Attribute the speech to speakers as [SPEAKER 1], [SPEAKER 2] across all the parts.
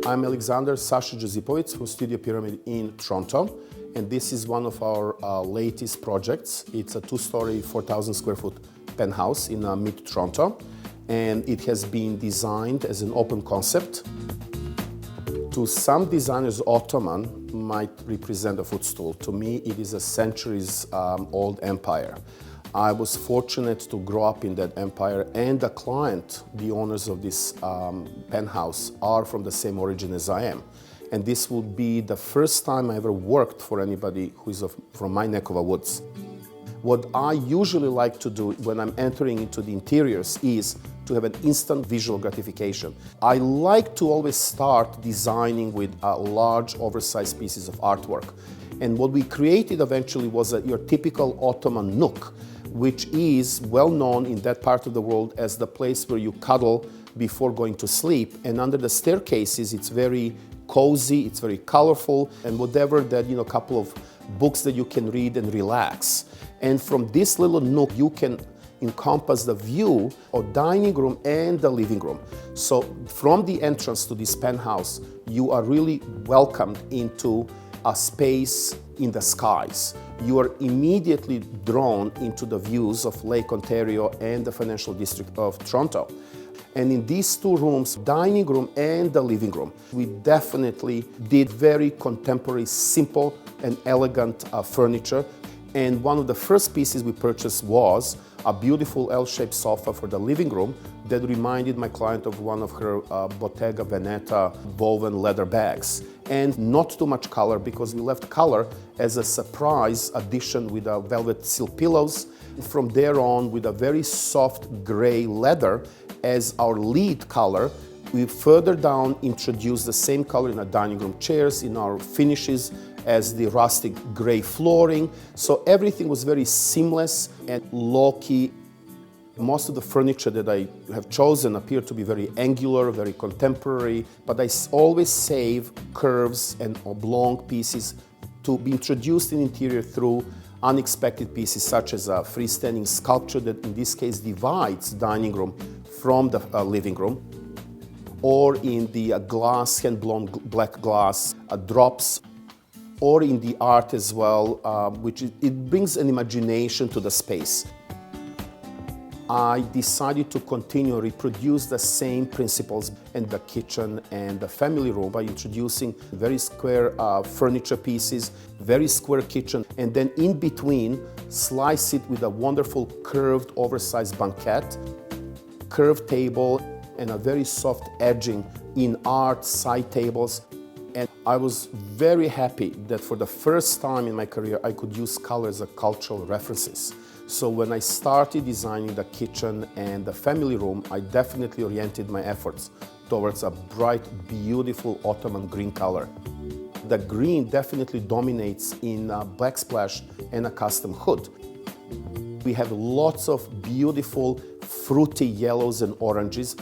[SPEAKER 1] I'm Alexander Sasha Josipovits from Studio Pyramid in Toronto, and this is one of our latest projects. It's a two-story, 4,000 square foot penthouse in mid-Toronto, and it has been designed as an open concept. To some designers, Ottoman might represent a footstool. To me, it is a centuries-old empire. I was fortunate to grow up in that empire, and the client, the owners of this penthouse, are from the same origin as I am. And this would be the first time I ever worked for anybody who is from my neck of the woods. What I usually like to do when I'm entering into the interiors is to have an instant visual gratification. I like to always start designing with large, oversized pieces of artwork. And what we created eventually was your typical Ottoman nook, which is well known in that part of the world as the place where you cuddle before going to sleep. And under the staircases, it's very cozy, it's very colorful, and whatever that, a couple of books that you can read and relax. And from this little nook, you can encompass the view of dining room and the living room. So from the entrance to this penthouse, you are really welcomed into a space in the skies. You are immediately drawn into the views of Lake Ontario and the financial district of Toronto. And in these two rooms, dining room and the living room, we definitely did very contemporary, simple and elegant furniture. And one of the first pieces we purchased was a beautiful L-shaped sofa for the living room that reminded my client of one of her Bottega Veneta woven leather bags. And not too much color, because we left color as a surprise addition with velvet silk pillows. From there on, with a very soft gray leather as our lead color, we further down introduced the same color in our dining room chairs, in our finishes as the rustic gray flooring. So everything was very seamless and low-key. Most of the furniture that I have chosen appear to be very angular, very contemporary, but I always save curves and oblong pieces to be introduced in the interior through unexpected pieces, such as a freestanding sculpture that in this case divides dining room from the living room, or in the glass, hand-blown black glass drops, or in the art as well, which it brings an imagination to the space. I decided to continue reproduce the same principles in the kitchen and the family room by introducing very square furniture pieces, very square kitchen, and then in between slice it with a wonderful curved oversized banquette, curved table, and a very soft edging in art side tables. And I was very happy that for the first time in my career I could use color as a cultural references. So when I started designing the kitchen and the family room, I definitely oriented my efforts towards a bright, beautiful Ottoman green color. The green definitely dominates in a backsplash and a custom hood. We have lots of beautiful fruity yellows and oranges.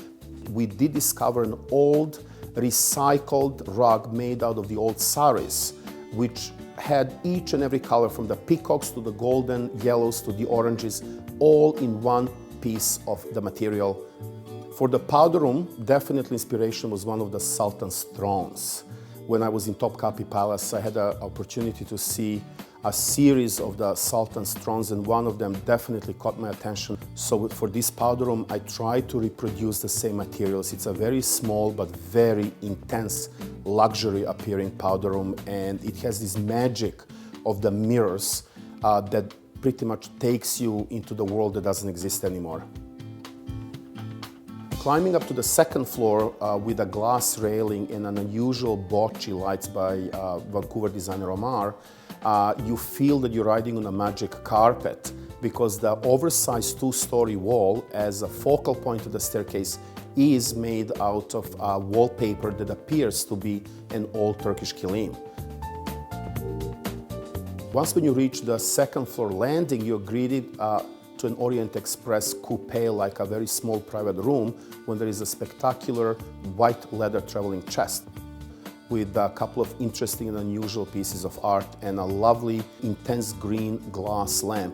[SPEAKER 1] We did discover an old recycled rug made out of the old saris, which had each and every color from the peacocks to the golden yellows to the oranges, all in one piece of the material. For the powder room, definitely inspiration was one of the Sultan's thrones. When I was in Topkapi Palace, I had an opportunity to see a series of the Sultan's thrones, and one of them definitely caught my attention. So for this powder room, I tried to reproduce the same materials. It's a very small but very intense, luxury appearing powder room, and it has this magic of the mirrors that pretty much takes you into the world that doesn't exist anymore. Climbing up to the second floor with a glass railing and an unusual bocce lights by Vancouver designer Omar, you feel that you're riding on a magic carpet, because the oversized two-story wall as a focal point of the staircase is made out of wallpaper that appears to be an old Turkish kilim. Once when you reach the second floor landing, you're greeted to an Orient Express coupe, like a very small private room, when there is a spectacular white leather traveling chest with a couple of interesting and unusual pieces of art and a lovely intense green glass lamp.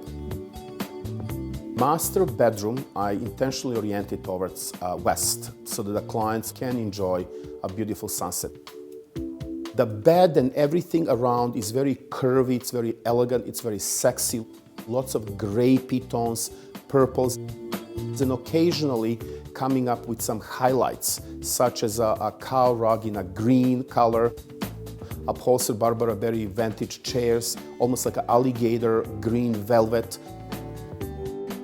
[SPEAKER 1] master bedroom, I intentionally oriented towards west so that the clients can enjoy a beautiful sunset. The bed and everything around is very curvy, it's very elegant, it's very sexy. Lots of grapey tones, purples, and occasionally coming up with some highlights, such as a cow rug in a green color, upholstered Barbara Berry vintage chairs, almost like an alligator green velvet.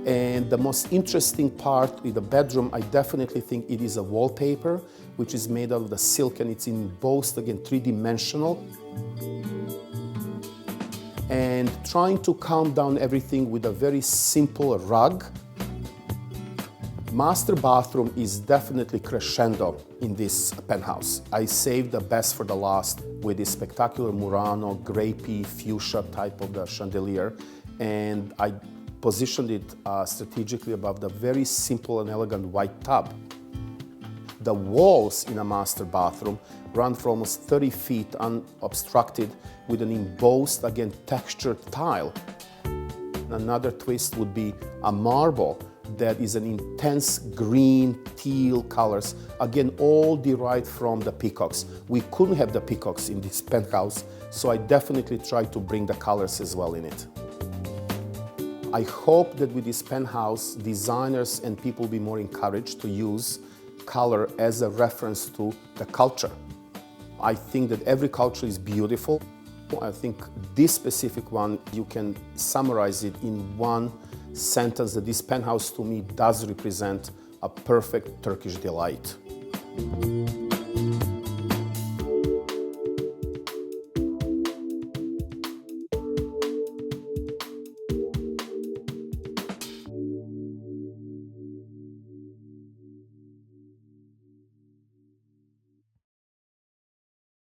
[SPEAKER 1] And the most interesting part with the bedroom, I definitely think it is a wallpaper, which is made out of the silk, and it's in both, again, three-dimensional. And trying to calm down everything with a very simple rug. Master bathroom is definitely crescendo in this penthouse. I saved the best for the last with this spectacular Murano, grapey, fuchsia type of the chandelier. And I positioned it strategically above the very simple and elegant white tub. The walls in a master bathroom run for almost 30 feet unobstructed with an embossed, again, textured tile. Another twist would be a marble that is an intense green, teal colors, again, all derived from the peacocks. We couldn't have the peacocks in this penthouse, so I definitely tried to bring the colors as well in it. I hope that with this penthouse, designers and people will be more encouraged to use color as a reference to the culture. I think that every culture is beautiful. I think this specific one, you can summarize it in one sentence, that this penthouse to me does represent a perfect Turkish delight.